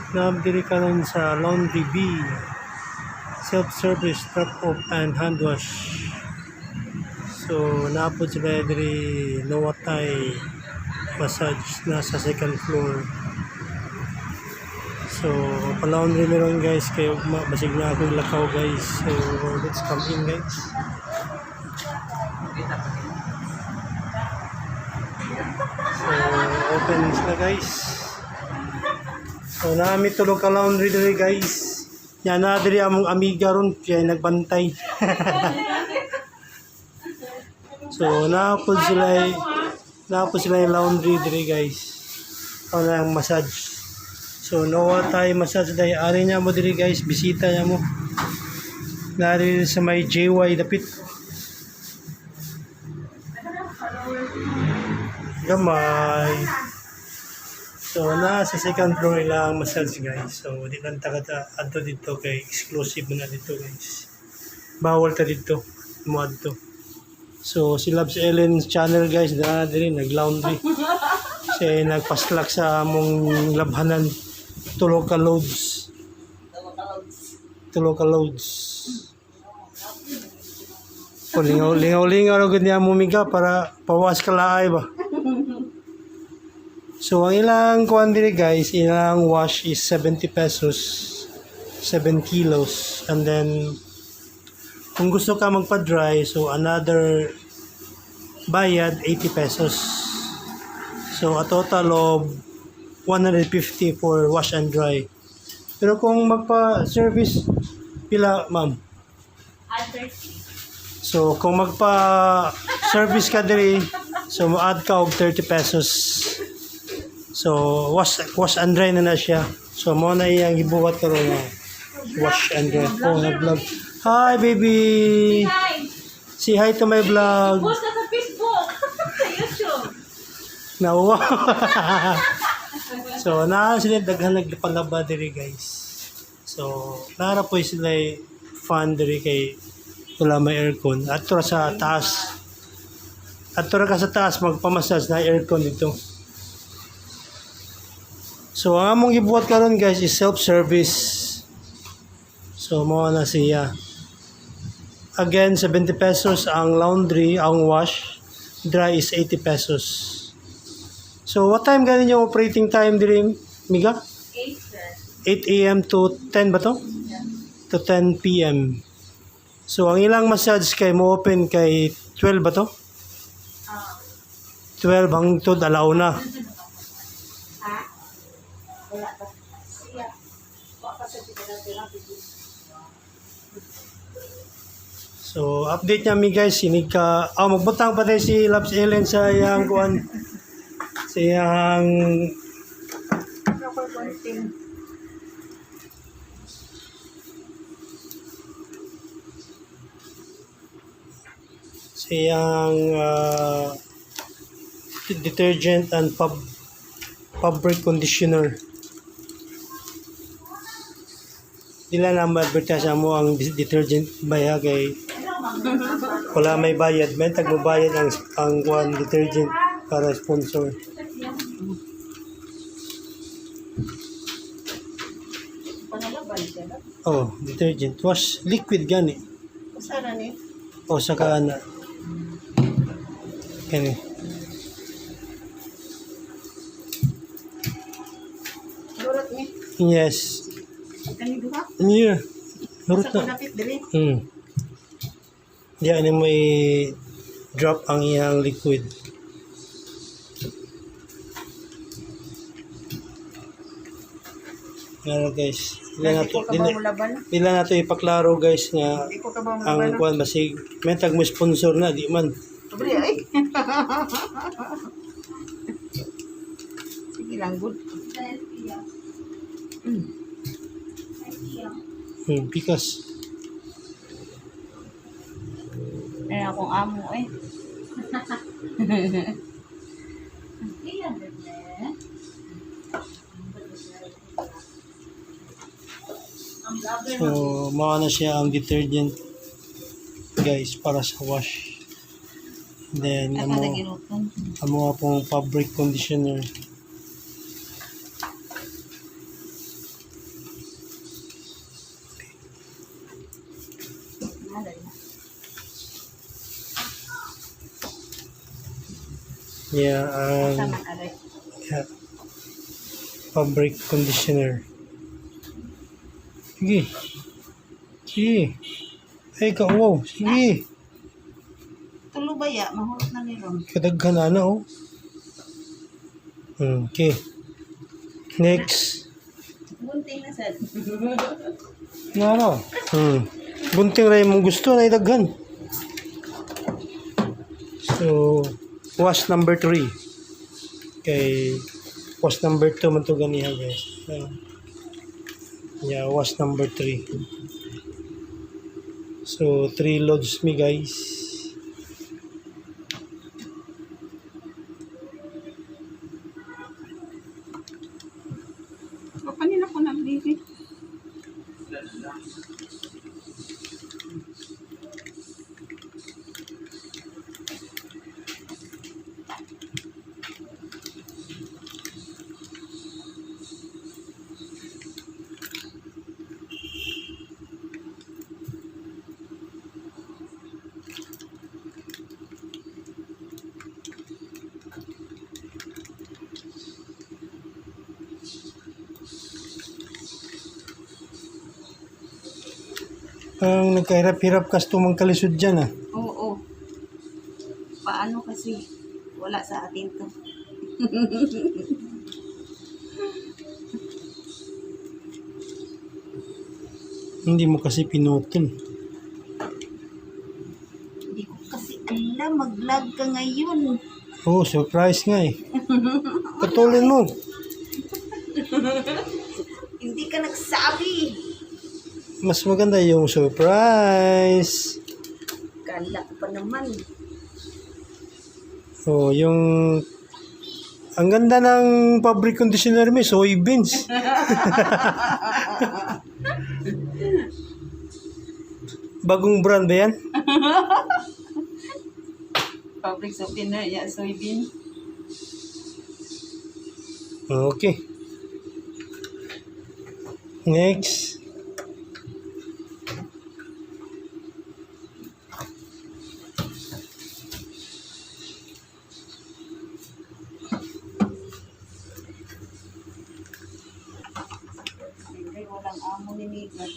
Nabdiri ka nun sa Laundry B. Self-service, drop-off, and hand wash. So, naapod sila diri Lawatay massage na sa second floor. So, pa-laundry meron guys, kayo basig na ako lakaw guys. So, let's come in guys. So, open sila guys. So, naami tulog ka laundry diri guys. Yan na diri among amiga ron, siya nagbantay. So, naapod sila yung laundry diri guys. O na yung massage. So, nawa tayo massage dahil ari niya mo diri guys, bisita niya mo. Nari sa may JY dapit. Gamay. So, sa second floor ilang massage guys. So, di lang takata ato dito kay exclusive na dito guys. Bawal ta dito. Mo dito. So, si Loves Ellen's channel guys, na din nag-laundry. Siya nagpaslak sa among labhanan. Tulog ka loads. O, lingaw-lingaw agad niya mumiga para pawas ka laay ba. So, ang ilang kuhan diri guys, ilang wash is 70 pesos. 7 kilos. And then, kung gusto ka magpa-dry, so another bayad 80 pesos. So, a total of 150 for wash and dry. Pero kung magpa-service, pila, ma'am? 30. So, kung magpa-service ka diri, so ma-add ka og 30 pesos. So, wash and dry na siya. So, mo na iyang gibuhat karon nga wash and dry. Oh, nag-vlog. Hi, baby! Hi! Say hi to my vlog. Post na sa Facebook! Sa YouTube! Nawa. So, sila daghan nagpalaba diri guys. So, nara po sila fan diri kay wala may aircon. Ato sa taas. Ato ka sa taas magpamassage na aircon dito. So, ang among gibuhat karon guys is self-service. So, mo na siya. Again, 70 pesos ang laundry, ang wash. Dry is 80 pesos. So, what time ganin yung operating time diri, Miga? 8, sir. 8 a.m. to 10 ba to? Yeah. To 10 p.m. So, ang ilang massage kay mo open kay 12 ba to? 12 hangtod alauna. Ha? Wala pa. Siya. Wala pa sa So, update niya mi guys, sinig ka. Magbutang pa tayo si Loves Ellen sa yang kuan. Sa yang sa yang detergent and fabric conditioner. Dila na ma-advertise mo ang detergent baya kay wala may bayad. May tagbabayad ang kuan detergent para sponsor. Oh, detergent. Wash liquid gani. Sana ni? O saka na. Kani. Durot ni? Yes. Kani duha? Yeah. Nurut Sa na. pinapit dili? Diyan ni may drop ang iyang liquid. Ano guys, ilan nato ipaklaro guys nga Hindi ko ka ba ang kuan basig may tag mo sponsor na di man. Sobre ay. Sige lang good. Because Ay akong amo eh. so mao na siya ang detergent guys para sa wash. Then amo pong fabric conditioner. Yeah, Sama ka rin. yeah, fabric conditioner. Sige. Sige. Ay, wow. Sige. Tulo ba ya? Mahulot na ni Ron. Kadaghan na oh. Okay. Next. Bunting na sad. Ano? Bunting rin mong gusto na idaghan. So, wash number 3. Okay. Wash number 2 man to ganiha guys. Yeah, wash number 3. So, 3 loads me guys. Papanin ako nagbili. Ang nagkahirap-hirap kas tumang kalisod dyan ah. Oo. Paano kasi? Wala sa atin to. Hindi mo kasi pinutol. Hindi ko kasi alam. Mag-vlog ka ngayon. Oh, surprise nga eh. Putulin mo. Hindi ka nagsabi. Mas maganda yung surprise. Kala ko pa naman. Oh, yung... Ang ganda ng fabric conditioner mo, soybeans. Bagong brand ba yan? Fabric softener, ya, soybean. Okay. Next. Hindi, walang amo ni Miguel.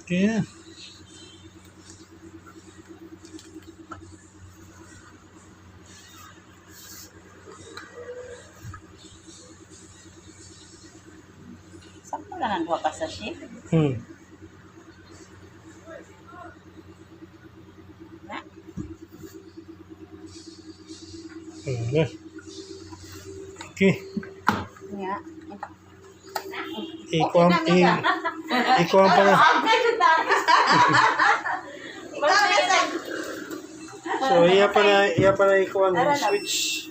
Okay na. Sakto lang ang duwa ka sa ship. Na? Okay. Nga. Ikaw ang pa na. So, iya pa na ikaw ang switch.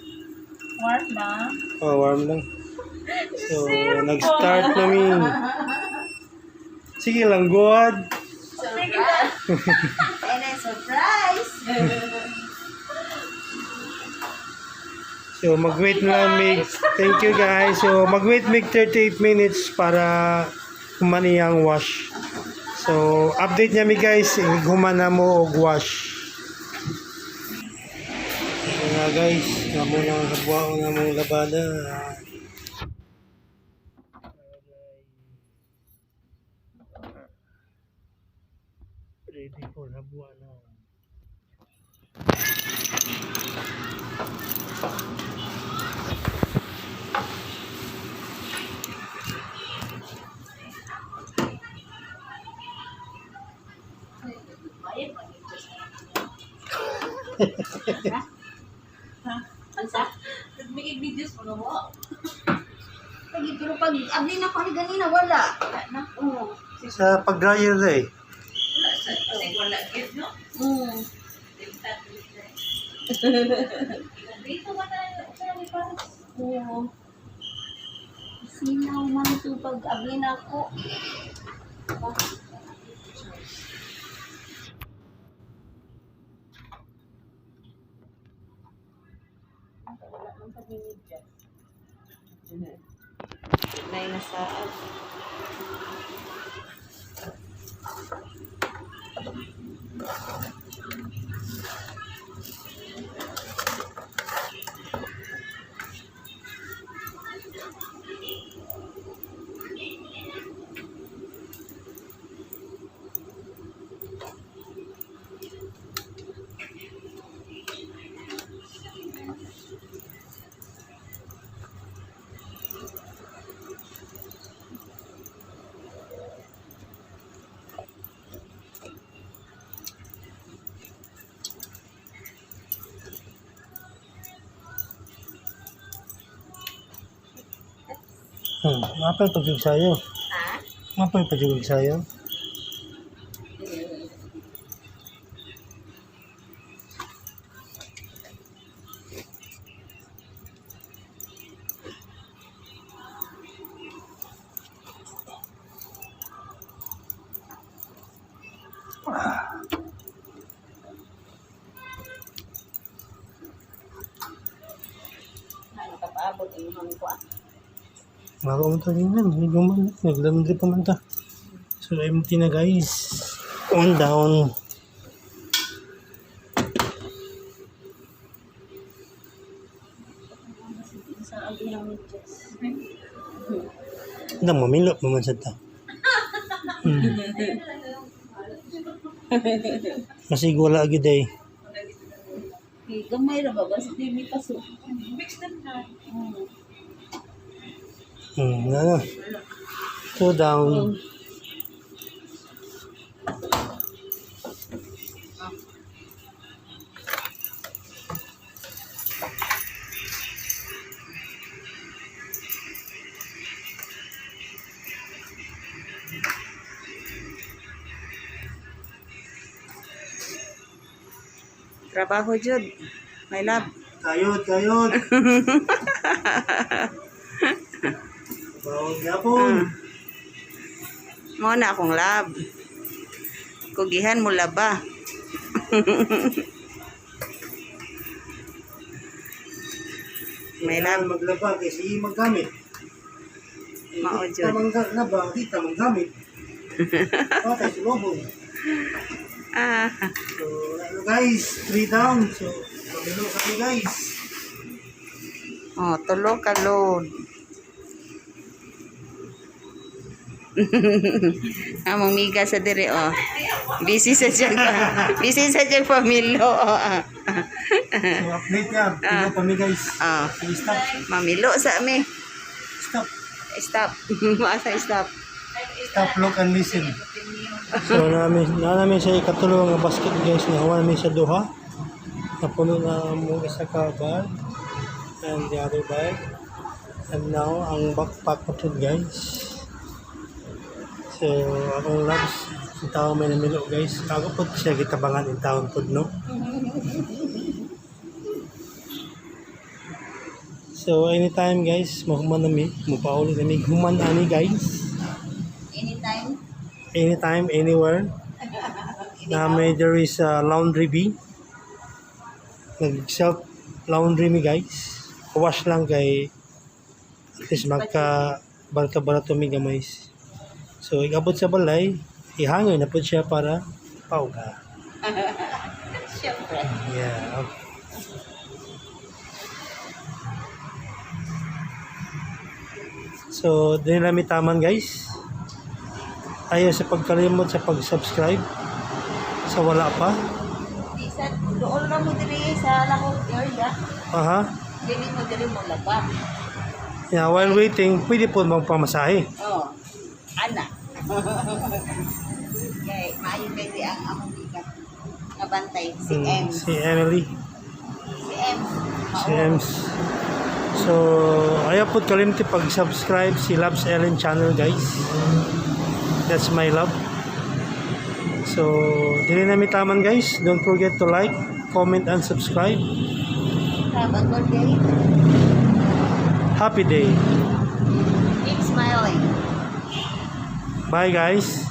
Warm na. Oh, warm lang. So, nag-start namin. Sige lang, go ahead. And a surprise! So, mag-wait na mig. Thank you guys. So, mag-wait mig 38 minutes para humani ang wash. So, update niya mi guys. Humana mo og wash. So nga guys, nga mo nang habuan nga mong labada. Ready for habuan na. Ansa? Nag-make videos mo na mo. Lagi, pero pag abli na ko ni ganina, wala. Na? Oo. Sa pag-dryer na eh. Wala sa kasi wala gid no? Dito ba tayo? Oo. Sinaw man ito pag abli na ako. Nay nasaan. Mapay pagkig sayo. Ha? Mapay pagkig sayo. Ano ka paabot ang mga ko? Maka mo ito rin yan. Medyo man. Naglamdri pa man ta. So empty na guys. On down. Sa abli ng medyas. Hindi, mamilo naman sa ta. Kasi wala agad eh. Gamay ra ba? Basta di may paso. Ano. So down. Trabaho jud. My love. Kayod, kayod. Bawang yapon. Mo na akong love. Kugihan mo laba. May love. Maglaba kasi maggamit. Mao Kita jud. maglaba, kita maggamit. Patay si Lobong. Ah, So, ano guys, 3 down. So, pamilo kami guys. oh, tulo ka load. Among miga sa dire oh. Busy sa busy sa jang pamilo. Oh. So, update niya. Pino kami guys. Ah, Okay, stop. mamilo sa mi. Stop. Stop. Asa stop. Stop, look, and listen. So, namin sa ikatulong nga basket guys. Nahawa namin sa duha. Napuno na mo isa ka bag. And the other bag. And now, ang backpack ko to guys. So, akong labs. Yung tao may namilo guys. Ako po siya gitabangan yung taon po, no? So, anytime guys, mahuman nami. Mupauli nami. Human ani guys. Anytime. Anytime, anywhere. Na may there is a laundry bee. Nag-self laundry mi guys. Wash lang kay at least magka barato-barato mi guys. So igabot sa balay, ihangay na po siya para pauga. Siyempre. Yeah. So, din namin taman guys. Ayaw sa pagkalimot sa pag-subscribe sa wala pa. Isa, doon na mo diri sa lakot area. Aha. Dili mo diri mo laba. Yeah, while waiting, pwede po magpamasahe. Oh. Ana. Kay maayo kay di ang among bigat. Nabantay si M. Si Emily. Si M. Si Ems. So, ayaw po kalimti pag-subscribe si Loves Ellen channel guys. That's my love. So, dili namin taman guys. Don't forget to like, comment, and subscribe. Have a good day. Happy day. Dili Bye guys.